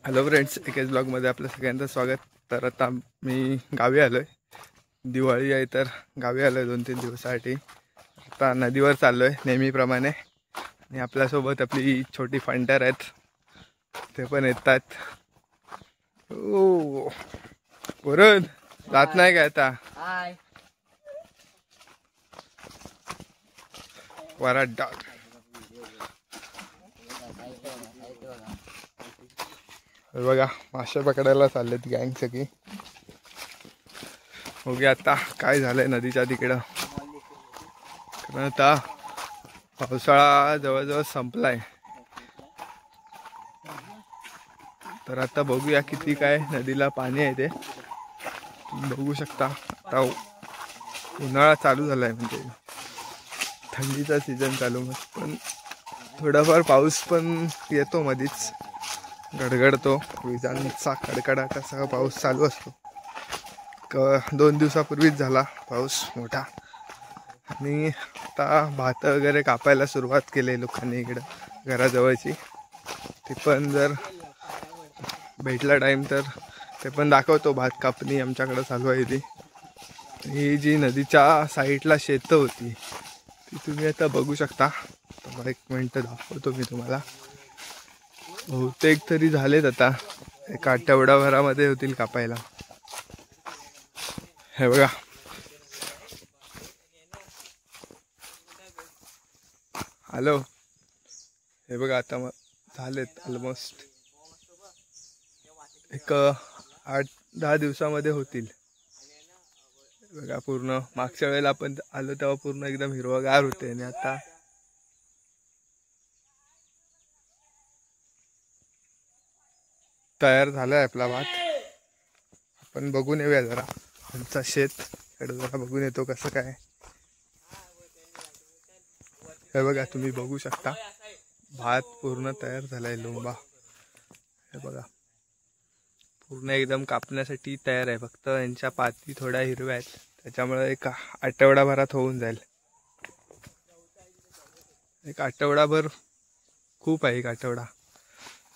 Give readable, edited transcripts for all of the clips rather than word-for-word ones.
Hello friends, एकेच ब्लॉगमध्ये आपलं सगळ्यांचं स्वागत. तर आता मी गावी आलो आहे. दिवाळी आहे तर गावी आलो आहे 2-3 दिवसासाठी. आता नदीवर चाललो आहे नेहमीप्रमाणे. आणि आपल्यासोबत आपली छोटी फंटर आहेत, ते पण येतात. ओ वरून जात नाही काय आता वराड डाग. बघा मासे पकडायला चाललेत गँग सगळी. बघूया आता काय झालंय नदीच्या तिकडं. कारण आता पावसाळा जवळजवळ संपलाय. तर आता बघूया किती काय नदीला पाणी आहे ते बघू शकता. आता उन्हाळा चालू झालाय, म्हणजे थंडीचा सीझन चालू, पण थोडाफार पाऊस पण येतो मधीच, गडगडतो, विजांचा कडकडाटा सह पाऊस चालू असतो. 2 दिवसापूर्वीच झाला पाऊस मोठा. आणि आता भात वगैरे कापायला सुरुवात केली लोकांनी इकडं घराजवळची. ते पण जर भेटला टाईम तर ते पण दाखवतो. भात कापणी आमच्याकडं चालू आहे ती. ही जी नदीच्या साईडला शेतं होती ती तुम्ही आता बघू शकता. तर 1 मिनटं दाखवतो मी तुम्हाला. बहुतेक तरी झालेत आता, 1 आठवडाभरामध्ये होतील कापायला. हे बघा, हॅलो, हे बघा आता मग झालेत ऑलमोस्ट. 8-10 दिवसामध्ये होतील. बघा पूर्ण मागच्या वेळेला आपण आलो तेव्हा पूर्ण एकदम हिरवगार होते, आणि आता तयार झालाय आपला भात. आपण बघून येऊया जरा आमचा शेत इकडे, जरा बघून येतो कसं काय. हे बघा तुम्ही बघू शकता, भात पूर्ण तयार झालाय. लोंबा हे बघा पूर्ण एकदम कापण्यासाठी तयार आहे. फक्त यांच्या पाती थोड्या हिरव्या आहेत, त्याच्यामुळे 1 आठवडाभरात होऊन जाईल. 1 आठवडाभर खूप आहे, 1 आठवडा.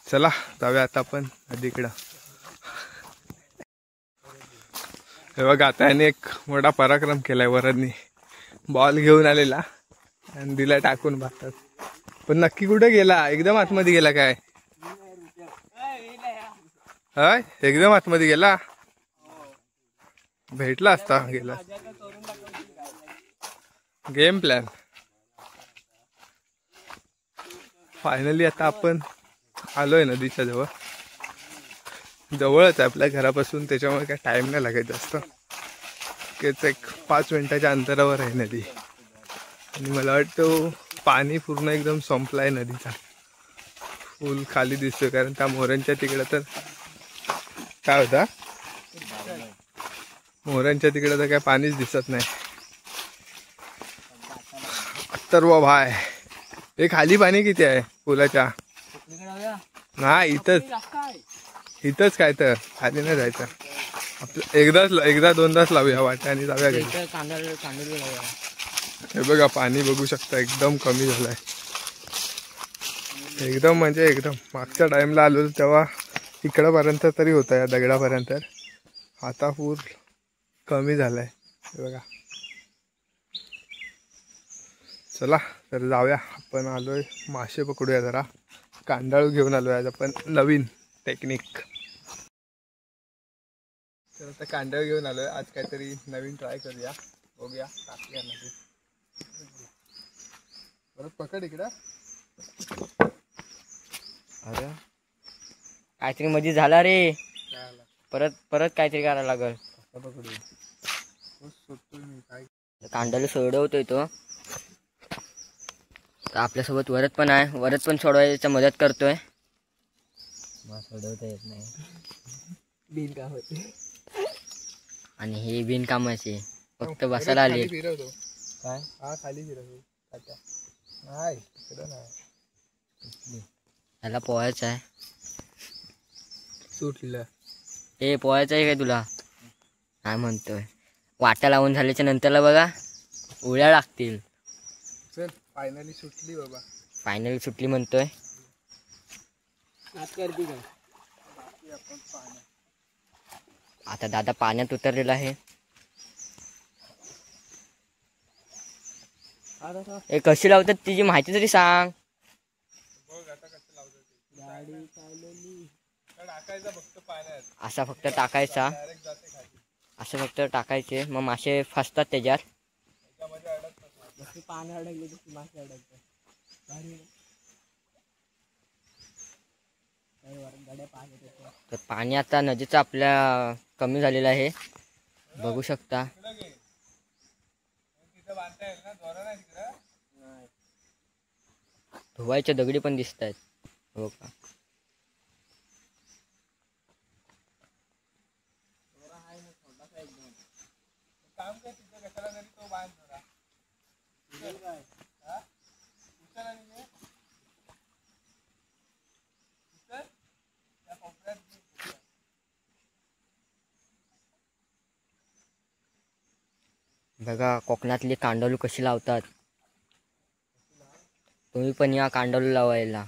चला जाऊया आता आपण नदीकडं. हे बघा आता याने 1 मोठा पराक्रम केलाय. वरांनी बॉल घेऊन आलेला आणि दिला टाकून भातात. पण नक्की कुठे गेला? एकदम आतमध्ये गेला काय? हाय, एकदम आतमध्ये गेला. भेटला असता गेला. Game plan. फायनली आता आपण आलोय नदीच्या जवळ. जवळच आहे आपल्या घरापासून, त्याच्यामुळे काय टाइम नाही लागत जास्त. तेच 5 मिनिटाच्या अंतरावर आहे नदी. आणि मला वाटतं पाणी पूर्ण एकदम संपलाय नदीचा. फुल खाली दिसतोय, कारण त्या मोरांच्या तिकडं तर काय होता, मोरांच्या तिकडं तर काय पाणीच दिसत नाही. तर वा भाय, हे खाली पाणी किती आहे पुलाच्या? नाही, इथंच काय, तर खाली नाही जायचं आपलं. एकदा 2दाच लावूया वाट्या आणि जाऊया घरी. हे बघा पाणी बघू शकता, एकदम कमी झालंय. एकदम म्हणजे एकदम. मागच्या टाइमला आलो तेव्हा इकडंपर्यंत तरी होता, या दगडापर्यंत. आता पूर कमी झालाय. हे बघा. चला तर जाऊया. आपण आलोय मासे पकडूया जरा. कांडाळू घेऊन आलोय आज आपण, नवीन टेक्निक. तर आता कांडाळू घेऊन आलोय आज, काहीतरी नवीन ट्राय करूया. बघूया टाकूया नदी. परत पकड इकडं. अरे काहीतरी मध्ये झाला रे. परत काहीतरी करायला लागल. कांडाला सोडवतोय तो. आपल्यासोबत वरद पण आहे. वरद पण सोडवायच्या मदत करतोय. सोडवता येत नाही, बिनकाम होते. आणि हे बिनकामाचे फक्त बसायला आले. काय हा खाली फिरवतो. नाही इकडं नाही, त्याला पोहायचं आहे. सुटलं. हे पोहायचं आहे काय तुला? काय म्हणतोय? वाटा लावून झाल्याच्या नंतरला बघा उड्या लागतील. चल फायनली सुटली बाबा. फायनली सुटली म्हणतोय. आज करती काय? आता दादा पाण्यात उतरलेला आहे. हे कशी लावतात तिची माहिती तरी सांग. असा फक्त टाकायचा, असं फक्त टाकायचे, मग मासे फसतात त्याच्यात. तर पाणी आता नदीचं आपल्या कमी झालेलं आहे, बघू शकता. धुवायच्या दगडी पण दिसत आहेत, हो का. बघा कोकणातली कांडोलू कशी लावतात. तुम्ही पण या कांडोलू लावायला.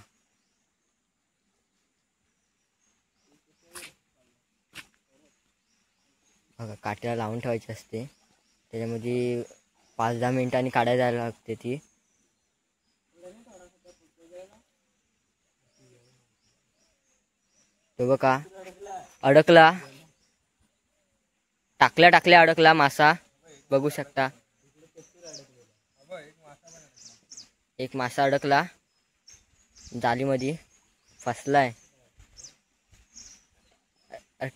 बघा काट्याला लावून ठेवायची असते, त्याच्यामध्ये 5-10 मिनिटांनी काढायला लागते ती. तो बघा अडकला, टाकल्या अडकला मासा, बघू शकता. एक मासा अडकला जालीमध्ये, फसलाय.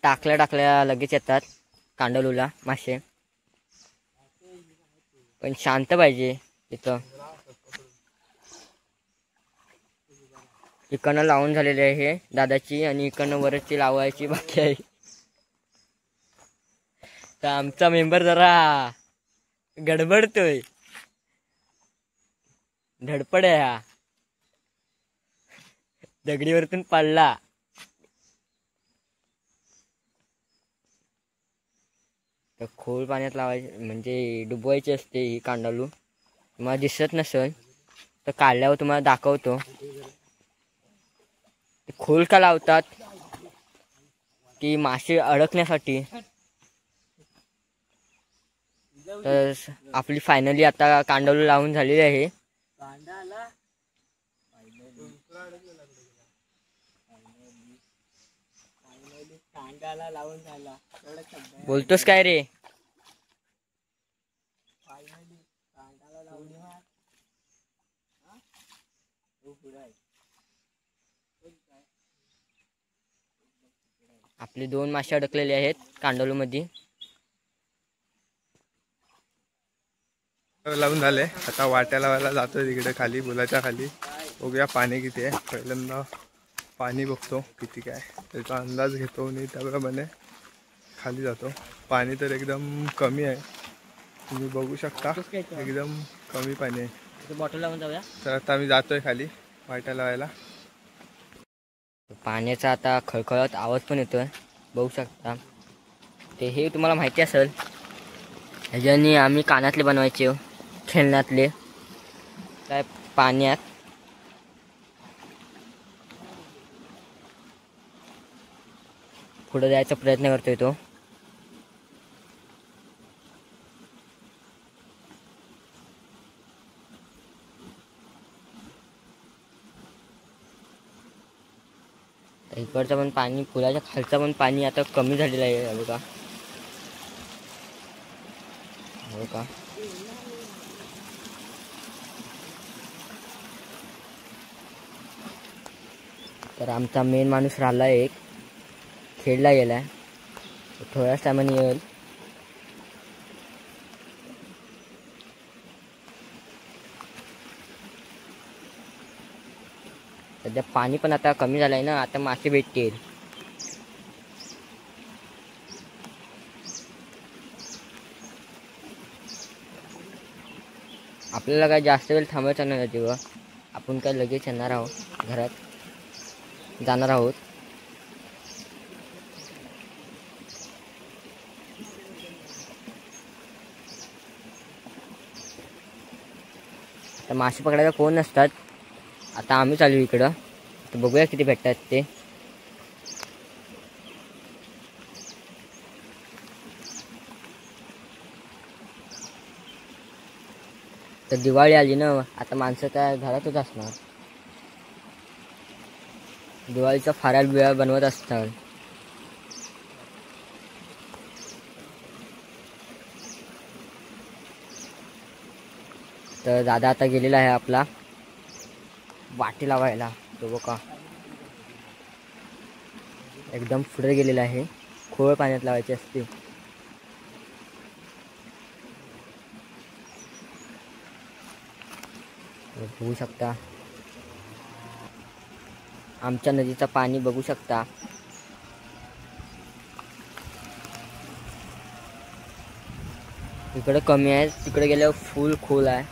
टाकल्या लगेच येतात कांडलूला मासे, पण शांत पाहिजे तिथं. इकडनं लावून झालेली आहे दादाची, आणि इकडनं वरची लावायची बाकी आहे. तर आमचा मेंबर जरा गडबडतोय, धडपड आहे हा, दगडीवरतून पडला. तर खोल पाण्यात लावायचे म्हणजे डुबवायची असते ही कांडलू. तुम्हाला दिसत नसेल तर काढल्यावर तुम्हाला दाखवतो. खोल का लावतात की मासे अडकण्यासाठी. तर आपली फायनली आता कांडलू लावून झालेली आहे. बोलतोस काय रे. आपले 2 मासे अडकलेले आहेत कांडोलू मध्ये. लावून झाले, आता वाट्या लावायला जातोय तिकडे खाली, पुलाच्या खाली. बघूया पाणी किती आहे. पहिल्यांदा पाणी बघतो किती काय, त्याचा अंदाज घेतो आणि त्याप्रमाणे खाली जातो. पाणी तर एकदम कमी आहे, तुम्ही बघू शकता, एकदम कमी पाणी आहे. बॉटल लावून जाऊया. तर आता आम्ही जातोय खाली वाट्या लावायला. पाण्याचा आता खळखळत आवाज पण येतोय, बघू शकता. ते हे तुम्हाला माहिती असेल, ह्याच्यानी आम्ही कानातले बनवायचे, खेळण्यातले. काय पाण्यात पुढे जायचा प्रयत्न करतोय तो. इकडचं पण पाणी, पुलाच्या खालचं पण पाणी आता कमी झालेलं आहे बघा, हो का. तर आमचा मेन माणूस राहिला एक, खेळला गेलाय, थोड्याच टायमाने येईल. सध्या पाणी पण आता कमी झालंय ना, आता मासे भेटतील. आपल्याला काय जास्त वेळ थांबायचं नाही तेव्हा, आपण काय लगेच येणार आहोत, घरात जाणार आहोत. तर मासे पकडायला कोण नसतात, आता आम्ही चालू इकडं. तर बघूया किती भेटतात ते. तर दिवाळी आली ना, आता माणसं त्या घरातच असणार. दिवाळीचा फराळ बिळा बनवत असतात. तर दादा आता गेलेला आहे आपला वाटी लावायला. तो बघा एकदम पुढे गेलेला आहे. खोल पाण्यात लावायची असते. बघू शकता आमच्या नदीचं पाणी बघू शकता. इकडे कमी आहे, तिकडे गेल्यावर फुल खोल आहे.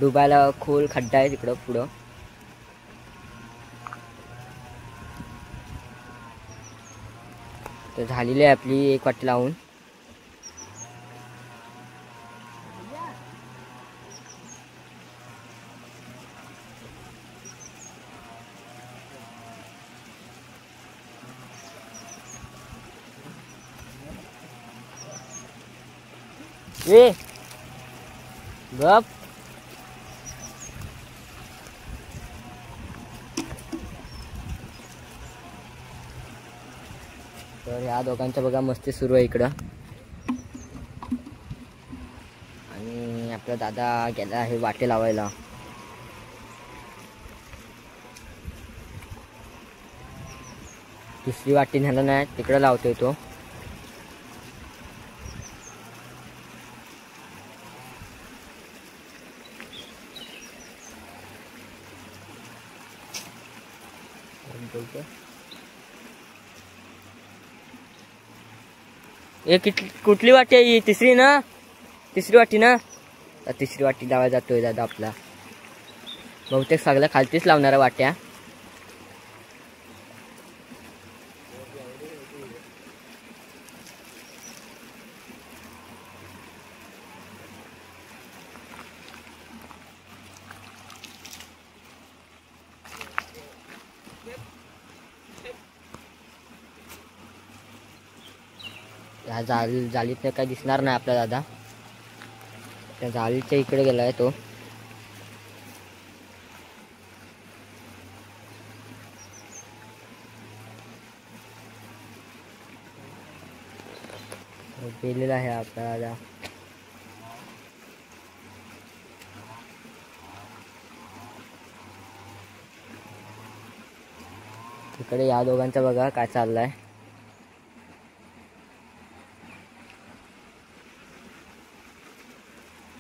डुबायला खोल खड्डा आहे तिकडं पुढं. तर झालेली आहे आपली एक वाटी लावून. ए गप. तर ह्या दोघांच्या बघा मस्ती सुरू आहे इकडं. आणि आपला दादा गेला आहे वाटे लावायला. दुसरी वाटी न्यायला नाही, तिकडे लावतोय तो. कुठली वाटी आहे ही? तिसरी ना? तिसरी वाटी ना? तिसरी वाटी लावायला जातोय दादा आपला. बहुतेक सगळ्या खालतीच लावणाऱ्या वाट्या. ह्या जाळीत काही दिसणार नाही आपला दादा. त्या जाळीच्या इकडे गेलाय तो. गेलेला आहे आपला दादा. इकडे या दोघांचा बघा काय चाललंय.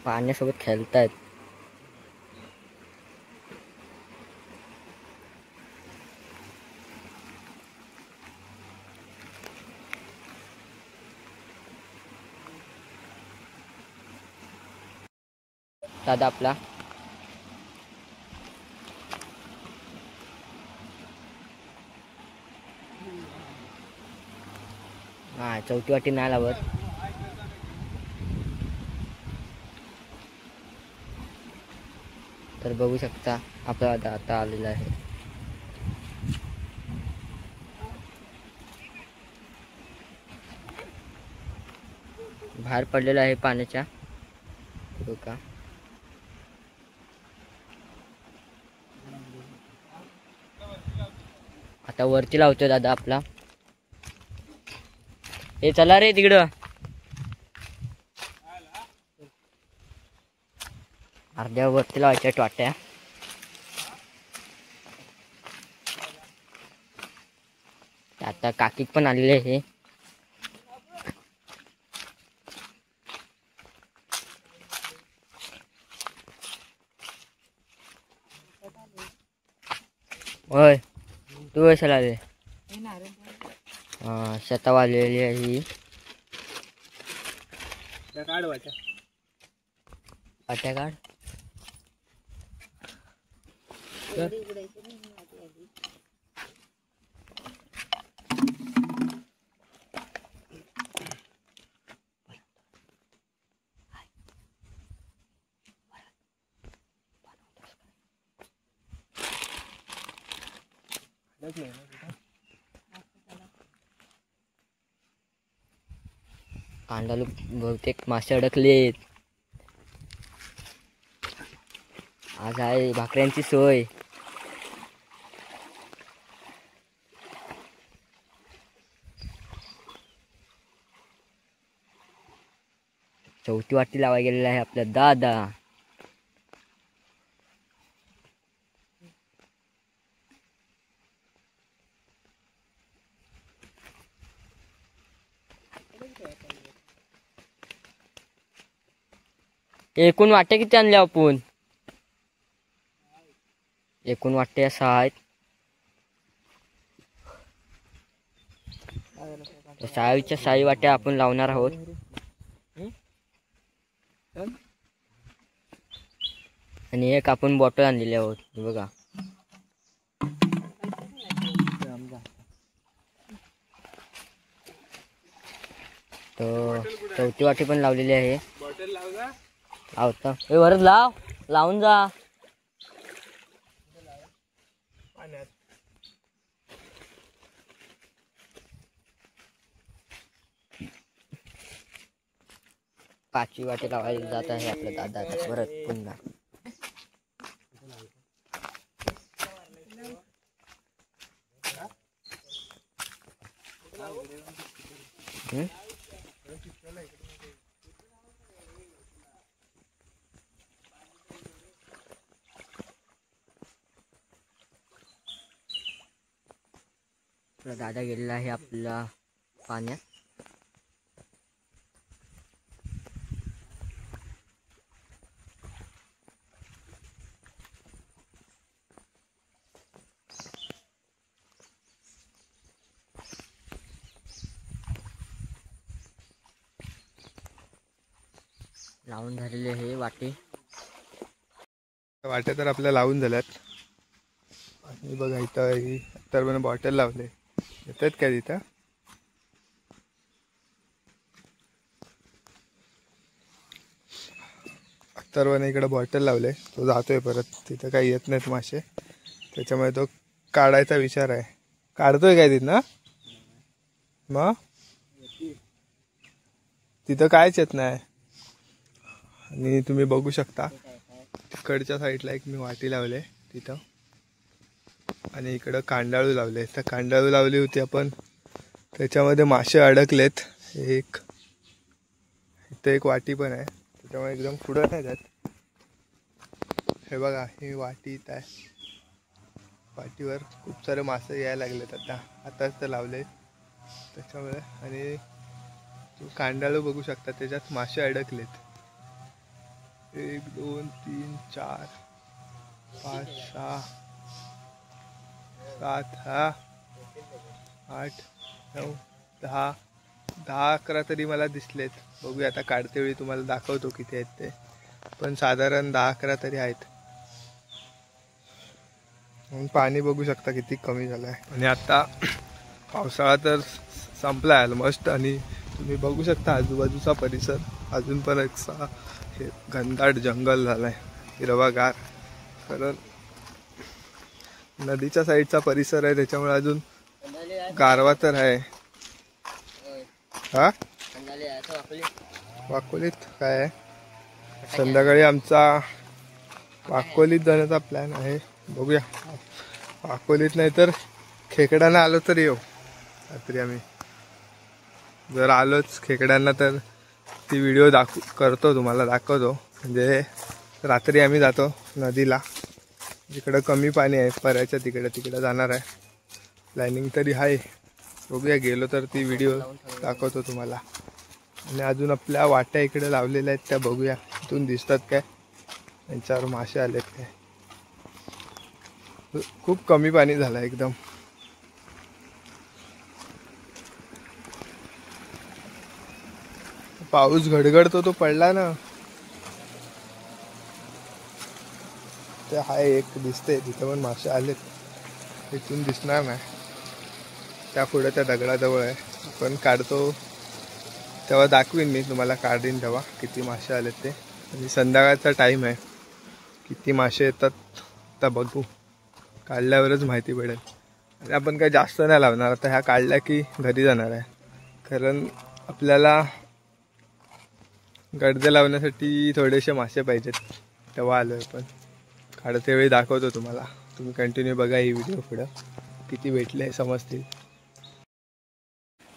पाण्यासोबत खेळतायत. दादा आपला हा चौथी वाटी नाही लावत. तर बघू शकता आपला दादा आता आलेला आहे. बाहेर पडलेला आहे पाण्याच्या. बघा आता वरती लावतोय दादा आपला. हे चला रे तिकडं. अर्ध्या वरती लावायच्या टोट्या. आता काकीक पण आलेले आहे. होय तू कशाला आले? शेतावर आलेली आहे ही. वाट्या काढ. कांडाला बहुतेक मासे अडकलेत. आज आहे भाकऱ्यांची सोय. चौथी वाटी लावायला गेलेला आहे आपला दादा. एकूण वाट्या किती आणल्या आपण? एकूण वाट्या 6 आहेत. 6च्या 6 वाट्या आपण लावणार आहोत. आणि एक आपण बॉटल आणलेली आहोत. हे बघा, तर चौथी वाटी पण लावलेली आहे. लावता वरच लावून जा. पाचवी वाटी लावायला जात आहे आपलं दादा आता परत पुन्हा. दादा गेलेला आहे आपला पाण्यात. लावून झालेले हे वाटे तर आपल्या लावून झाल्यात. आणि बघा इथं तर बॉटल लावले. येतात काय तिथं? अत्तरवाने इकडे बॉटल लावले. तो जातोय परत. तिथं काही येत नाहीत मासे, त्याच्यामुळे तो काढायचा विचार आहे. काढतोय काय तिथं? मग तिथं कायच येत नाही. आणि तुम्ही बघू शकता तिकडच्या साईडला एक मी वाटी लावले तिथं. आणि इकडं कांडाळू लावले. तर कांडाळू लावली होती आपण, त्याच्यामध्ये मासे अडकलेत. इथं एक वाटी पण आहे, त्याच्यामुळे एकदम पुढं नाही जात. हे बघा, ही वाटी इथं आहे. वाटीवर खूप सारे मासे यायला लागलेत आताच तर लावले त्याच्यामुळे. आणि कांडाळू बघू शकता, त्याच्यात मासे अडकलेत. 1 2 3 4 5 6 7 8 9 10 11 तरी मला दिसलेत. बघूया आता काढते वेळी तुम्हाला दाखवतो किती आहेत ते, पण साधारण 10-11 तरी आहेत. पाणी बघू शकता किती कमी झालं आहे. आणि आता पावसाळा तर संपला ऑलमोस्ट. आणि तुम्ही बघू शकता आजूबाजूचा परिसर अजून पण एक हे घनदाट जंगल झालं आहे, हिरवागार. कारण नदीच्या साईडचा परिसर आहे, त्याच्यामुळे अजून गारवा तर आहे. हा वाकोलीत काय आहे? संध्याकाळी आमचा वाकोलीत जाण्याचा प्लॅन आहे. बघूया, वाकोलीत नाही तर खेकड्यांना आलो तर येऊ. रात्री आम्ही जर आलोच खेकड्यांना तर ती व्हिडिओ करतो, तुम्हाला दाखवतो. म्हणजे रात्री आम्ही जातो नदीला, जिकडं कमी पाणी आहे, पऱ्याच्या तिकडं जाणार आहे. प्लॅनिंग तरी आहे. बघूया, गेलो तर ती व्हिडिओ दाखवतो तुम्हाला. आणि अजून आपल्या वाट्या इकडे लावलेल्या आहेत, त्या बघूया इथून दिसतात काय, त्यांच्यावर मासे आलेत काय. खूप कमी पाणी झालं एकदम. पाऊस घडघडतो तो पडला ना, ते हाय एक दिसते तिथं पण मासे आलेत. इथून दिसणार नाही, त्या पुढे त्या दगडाजवळ आहे. आपण काढतो तेव्हा दाखवीन मी तुम्हाला, काढीन तेव्हा किती मासे आलेत ते. आणि संध्याकाळचा टाईम आहे, किती मासे येतात आता बघू, काढल्यावरच माहिती पडेल. आणि आपण काही जास्त नाही लावणार आता, ह्या काढल्या की घरी जाणार आहे. कारण आपल्याला गडदे लावण्यासाठी थोडेसे मासे पाहिजेत, तेव्हा आलो आहे. पण काढते वेळी दाखवतो तुम्हाला. तुम्ही कंटिन्यू बघा ही व्हिडिओ, पुढं किती भेटले समजतील.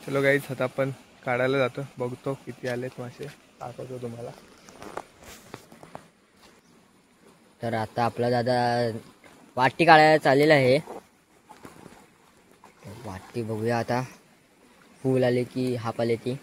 चलो गाईज, आता आपण काढायला जातो, बघतो किती आलेत मासे, दाखवतो तुम्हाला. तर आता आपला दादा वाटी काढायला चाललेला आहे. वाटी बघूया आता, फुल आले की हाफ आले ती.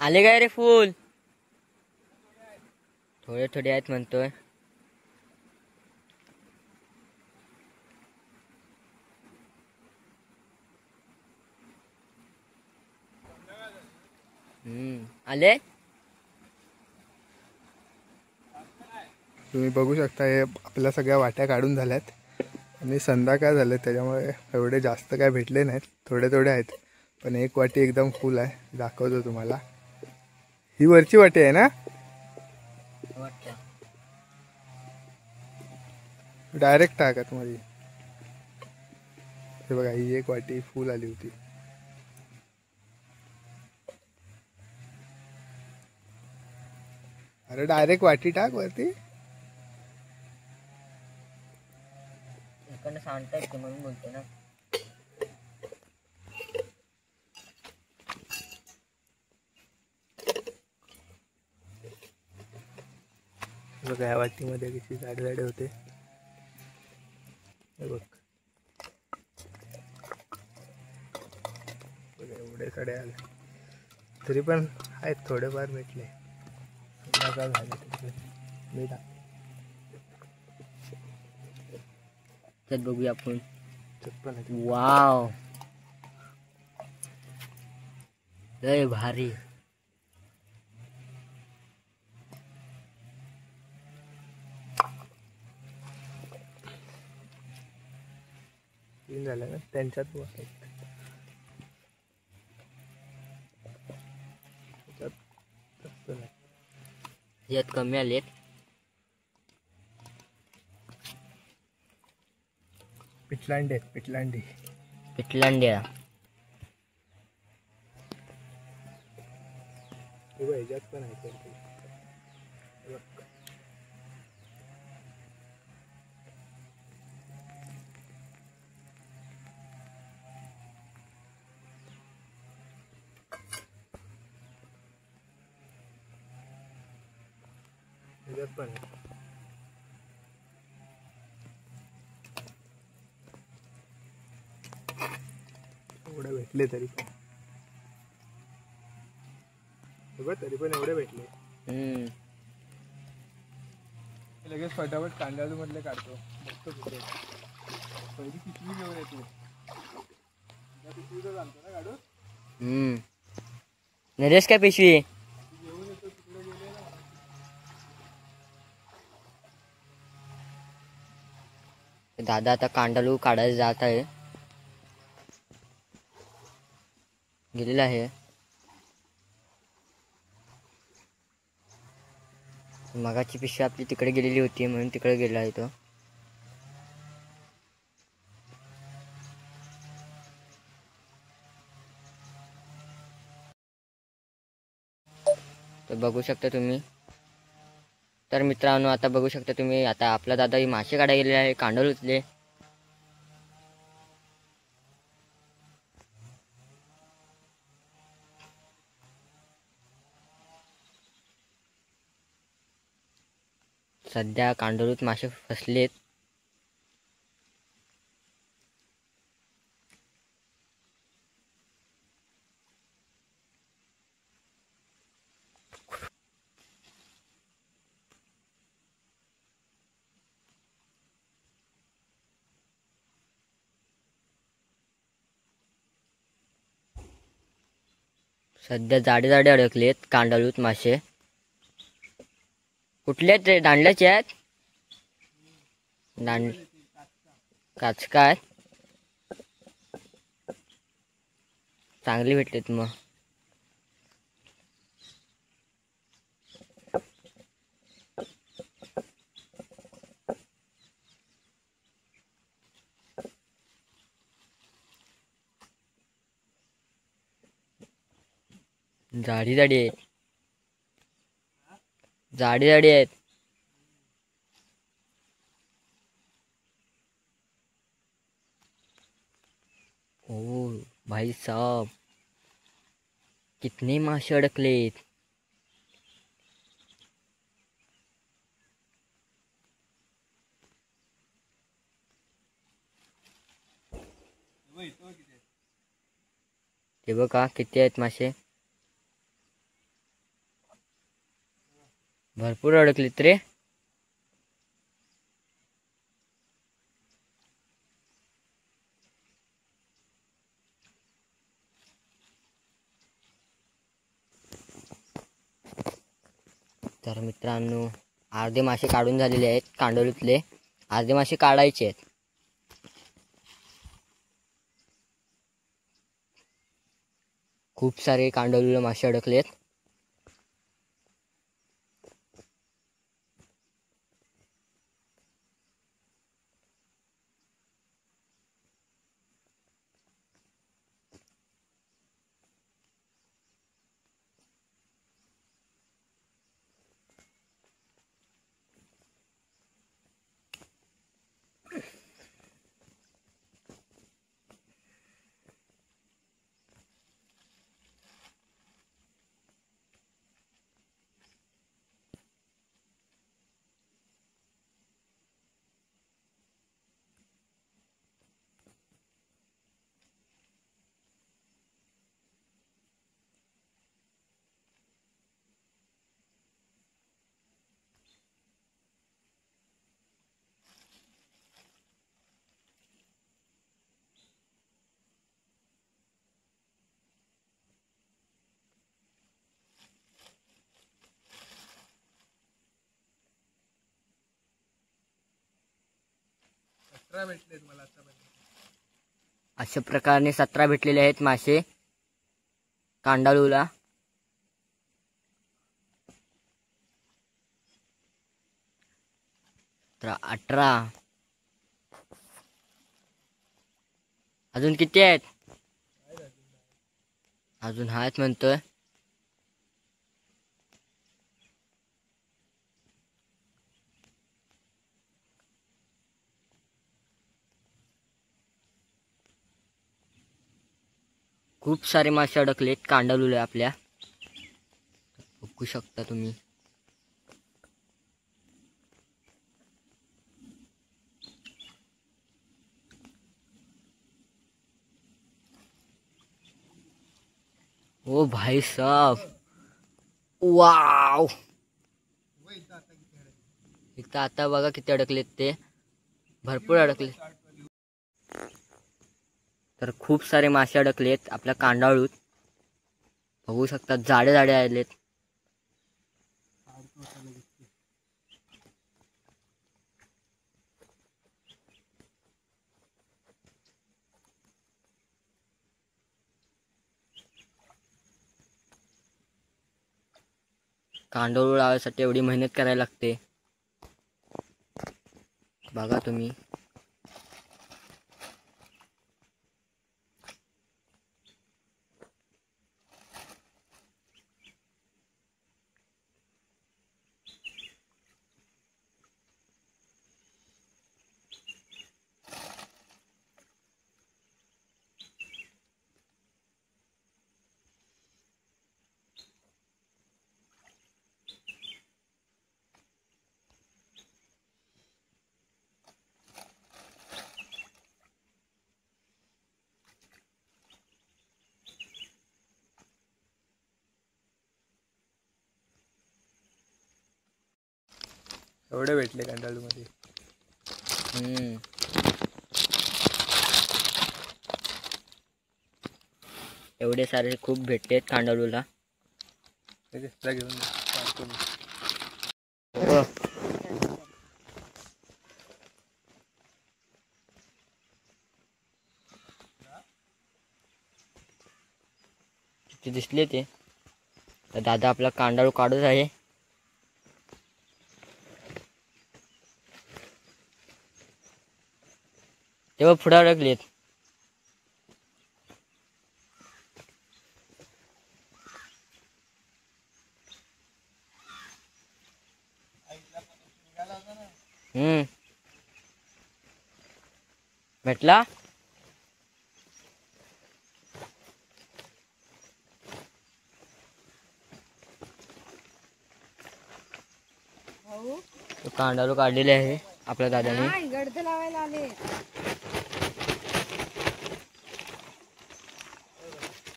आले काय रे फुल? थोडे थोडे आहेत म्हणतोय. आले. तुम्ही बघू शकता, हे आपल्या सगळ्या वाट्या काढून झाल्यात आणि संध्याकाळ झाले, त्याच्यामुळे एवढे जास्त काय भेटले नाहीत, थोडे थोडे आहेत. पण एक वाटी एकदम फुल आहे, दाखवतो तुम्हाला. ही वरची वाटी आहे ना? डायरेक्ट टाकत मध्ये. हे बघा, ही एक वाटी फुल आली होती. अरे डायरेक्ट वाटी टाक वरती. सांगता येते म्हणून बोलतो ना. बघा या वाटीमध्ये किती झाडे झाडे होते. हे बघ, एवढे साडे आले तरी पण आहेत, थोडेफार भेटले. तर बघूया आपण. वाव, लय भारी. तीन झाले ना त्यांच्यात. यात कमी आलेत. पिटलांडी आहेत, पिटलांडी. पिटलांड्या. ह्याच्यात पण आहे. पण एवढे भेटले तरी पण, तरी पण एवढे भेटले. लगेच फटाफट कांद्याचं मधले काढतो, बघतो कुठे पहिली पिशवी घेऊन येतो. पिशवीच आणतो ना काढून. नरेश काय पिशवी घेऊन येतो, तिकडे गेले ना. दादा आता कांडालू काढायला जात आहे, गेलेला आहे. मगाची पिशवी आपली तिकडे गेलेली होती म्हणून तिकडे गेला आहे तो. तर बघू शकता तुम्ही. तर मित्रांनो, आता बघू शकता तुम्ही, आता आपला दादा ही मासे काढायला गेलेला आहे, कांडल उचले. सध्या कांडलूत मासे फसलेत. सध्या जाडे जाडे अडकलेत कांडाळूत मासे. कुठले आहेत रे? दांडल्याचे आहेत? काचका आहेत. चांगली भेटलेत मग. जाडी जाडी आहेत. जाडी जाडी आहेत. ओ भाई साहब, कितने मासे अडकलेत. ते बघा किती आहेत मासे. भरपूर अडकलेत रे. तर मित्रांनो, अर्धे मासे काढून झालेले आहेत कांडोलीतले. अर्धे मासे काढायचे आहेत. खूप सारे कांडोलीला मासे अडकलेत. अशा प्रकारे 17 भेटलेले आहेत मासे कांडाळूला. तर 18 अजून किती आहेत? अजून आहेत म्हणतोय. खूप सारे मासे अडकलेत कांडाळूला आपल्या. बघू शकता तुम्ही. ओ भाई साहब, वाव. इथं आता बघा किती अडकलेत ते. भरपूर अडकले. तर खूप सारे मासे अडकलेत आपल्या कांडाळूत. बघू शकता जाडे जाडे आलेत. कांडाळू लावायसाठी एवढी मेहनत करायला लागते बघा तुम्ही. एवढे भेटले कांडाळू मध्ये. एवढे सारे खूप भेटलेत कांडालूला. घेऊन ते दिसले ते. तर दादा आपला कांडाळू काढत आहे. तेव्हा पुढे अडकलेत. भेटला. तो कांडाळू काढलेले आहे आपल्या दादाने. गडद लावायला आले.